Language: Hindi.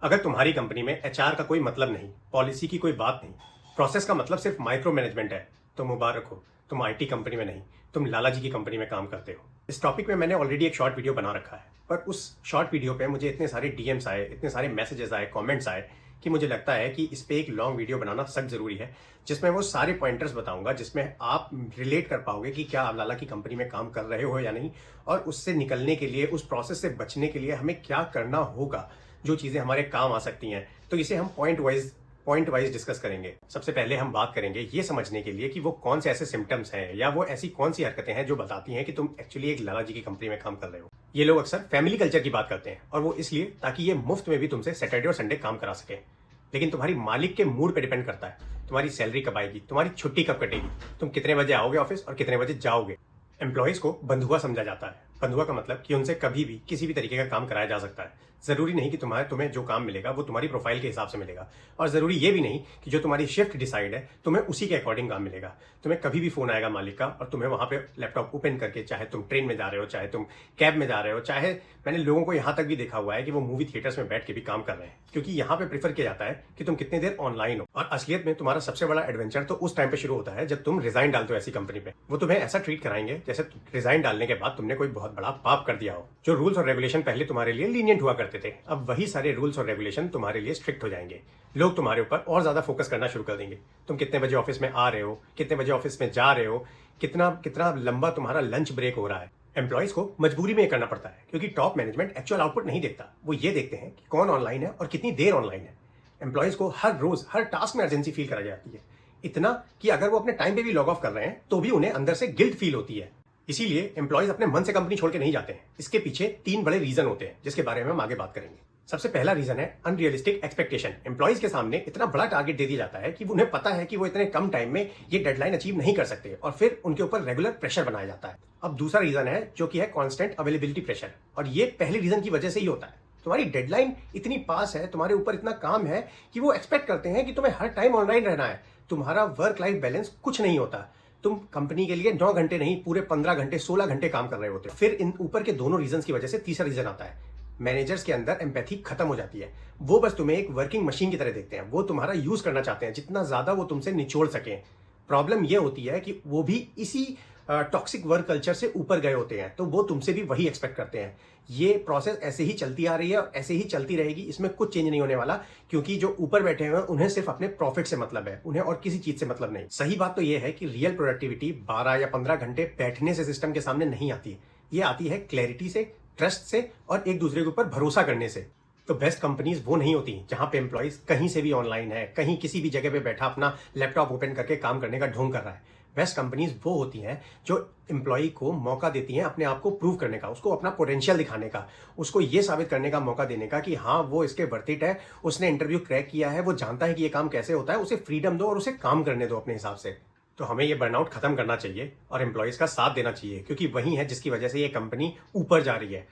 अगर तुम्हारी कंपनी में एचआर का कोई मतलब नहीं, पॉलिसी की कोई बात नहीं, प्रोसेस का मतलब सिर्फ माइक्रो मैनेजमेंट है, तो मुबारक हो, तुम आईटी कंपनी में नहीं, तुम लाला जी की कंपनी में काम करते हो। इस टॉपिक में मैंने ऑलरेडी एक शॉर्ट वीडियो बना रखा है, पर उस शॉर्ट वीडियो पे मुझे इतने सारे डीएम्स आए, इतने सारे मैसेजेस आए, कमेंट्स आए कि मुझे लगता है कि इस पे एक लॉन्ग वीडियो बनाना सख्त जरूरी है, जिसमें वो सारे पॉइंटर्स बताऊंगा, जिसमें आप रिलेट कर पाओगे कि क्या आप लाला की कंपनी में काम कर रहे हो या नहीं, और उससे निकलने के लिए, उस प्रोसेस से बचने के लिए हमें क्या करना होगा, जो चीज़ें हमारे काम आ सकती हैं। तो इसे हम पॉइंट वाइज डिस्कस करेंगे। सबसे पहले हम बात करेंगे ये समझने के लिए कि वो कौन से ऐसे सिम्टम्स हैं या वो ऐसी कौन सी हरकतें हैं जो बताती हैं कि तुम एक्चुअली एक लाला जी की कंपनी में काम कर रहे हो। ये लोग अक्सर फैमिली कल्चर की बात करते हैं, और वो इसलिए ताकि ये मुफ्त में भी तुमसे सैटरडे और संडे काम करा सके। लेकिन तुम्हारी मालिक के मूड पे डिपेंड करता है, तुम्हारी सैलरी कब आएगी, तुम्हारी छुट्टी कब कटेगी, तुम कितने बजे आओगे ऑफिस और कितने बजे जाओगे। एम्प्लॉयज को बंधुआ समझा जाता है। बंधुआ का मतलब कि उनसे कभी भी किसी भी तरीके का काम कराया जा सकता है। जरूरी नहीं कि तुम्हें जो काम मिलेगा वो तुम्हारी प्रोफाइल के हिसाब से मिलेगा, और जरूरी ये भी नहीं कि जो तुम्हारी शिफ्ट डिसाइड है तुम्हें उसी के अकॉर्डिंग काम मिलेगा। तुम्हें कभी भी फोन आएगा मालिक का और तुम्हें वहां पे लैपटॉप ओपन करके, चाहे तुम ट्रेन में जा रहे हो, चाहे तुम कैब में जा रहे हो, चाहे मैंने लोगों को यहां तक भी देखा हुआ है कि वो मूवी थिएटर्स में बैठ के भी काम कर रहे हैं, क्योंकि यहाँ पे प्रीफर किया जाता है कि तुम कितनी देर ऑनलाइन हो। और असलियत में तुम्हारा सबसे बड़ा एडवेंचर तो उस टाइम पे शुरू होता है जब तुम रिजाइन डालते हो ऐसी कंपनी पे। वो तुम्हें ऐसा ट्रीट कराएंगे जैसे रिजाइन डालने के बाद तुमने कोई बहुत बड़ा पाप कर दिया हो। जो रूल्स और रेगुलेशन पहले तुम्हारे लिए लीनियंट हुआ करते थे, अब वही सारे रूल्स और रेगुलेशन तुम्हारे लिए स्ट्रिक्ट हो जाएंगे। लोग तुम्हारे ऊपर और ज्यादा फोकस करना शुरू कर देंगे। तुम कितने बजे ऑफिस में आ रहे हो, कितने बजे ऑफिस में जा रहे हो, कितना कितना लंबा तुम्हारा लंच ब्रेक हो रहा है। एम्प्लॉयज को मजबूरी में करना पड़ता है, क्योंकि टॉप मैनेजमेंट एक्चुअल आउटपुट नहीं देखता। वो ये देखते हैं कि कौन ऑनलाइन है और कितनी देर ऑनलाइन है। एम्प्लॉयज को हर रोज हर टास्क में अर्जेंसी फील कराई जाती है, इतना कि अगर वो अपने टाइम पे भी लॉग ऑफ कर रहे हैं तो भी उन्हें अंदर से गिल्ट फील होती है। इसीलिए एम्प्लॉयज अपने मन से कंपनी छोड़ के नहीं जाते हैं। इसके पीछे 3 बड़े रीजन होते हैं, जिसके बारे में हम आगे बात करेंगे। सबसे पहला रीजन है अनरियलिस्टिक एक्सपेक्टेशन। एम्प्लॉयज के सामने इतना बड़ा टारगेट दे दिया जाता है कि उन्हें पता है कि वो इतने कम टाइम में ये डेडलाइन अचीव नहीं कर सकते, और फिर उनके ऊपर रेगुलर प्रेशर बनाया जाता है। अब दूसरा रीजन है जो कि है कांस्टेंट अवेलेबिलिटी प्रेशर, और ये पहले रीजन की वजह से ही होता है। तुम्हारी डेडलाइन इतनी पास है, तुम्हारे ऊपर इतना काम है कि वो एक्सपेक्ट करते हैं कि तुम्हें हर टाइम ऑनलाइन रहना है। तुम्हारा वर्क लाइफ बैलेंस कुछ नहीं होता। तुम कंपनी के लिए 9 घंटे नहीं, पूरे 15 घंटे 16 घंटे काम कर रहे होते हो। फिर इन ऊपर के दोनों रीजन की वजह से तीसरा रीजन आता है। मैनेजर्स के अंदर एम्पैथी खत्म हो जाती है। वो बस तुम्हें एक वर्किंग मशीन की तरह देखते हैं। वो तुम्हारा यूज करना चाहते हैं जितना ज्यादा वो तुमसे निचोड़ सकें। प्रॉब्लम ये होती है कि वो भी इसी टॉक्सिक वर्क कल्चर से ऊपर गए होते हैं, तो वो तुमसे भी वही एक्सपेक्ट करते हैं। ये प्रोसेस ऐसे ही चलती आ रही है और ऐसे ही चलती रहेगी, इसमें कुछ चेंज नहीं होने वाला, क्योंकि जो ऊपर बैठे हुए हैं उन्हें सिर्फ अपने प्रॉफिट से मतलब है, उन्हें और किसी चीज से मतलब नहीं। सही बात तो ये है कि रियल प्रोडक्टिविटी 12 या 15 घंटे बैठने से सिस्टम के सामने नहीं आती। ये आती है क्लैरिटी से, ट्रस्ट से, और एक दूसरे के ऊपर भरोसा करने से। तो बेस्ट कंपनीज वो नहीं होती जहां पे एम्प्लॉइज कहीं से भी ऑनलाइन है, कहीं किसी भी जगह पे बैठा अपना लैपटॉप ओपन करके काम करने का ढोंग कर रहा है। बेस्ट कंपनीज वो होती हैं जो एम्प्लॉय को मौका देती हैं अपने आप को प्रूव करने का, उसको अपना पोटेंशियल दिखाने का, उसको ये साबित करने का मौका देने का कि हाँ वो इसके वर्थ इट है, उसने इंटरव्यू क्रैक किया है, वो जानता है कि ये काम कैसे होता है। उसे फ्रीडम दो और उसे काम करने दो अपने हिसाब से। तो हमें ये बर्नआउट खत्म करना चाहिए और एम्प्लॉयज का साथ देना चाहिए, क्योंकि वही है जिसकी वजह से ये कंपनी ऊपर जा रही है।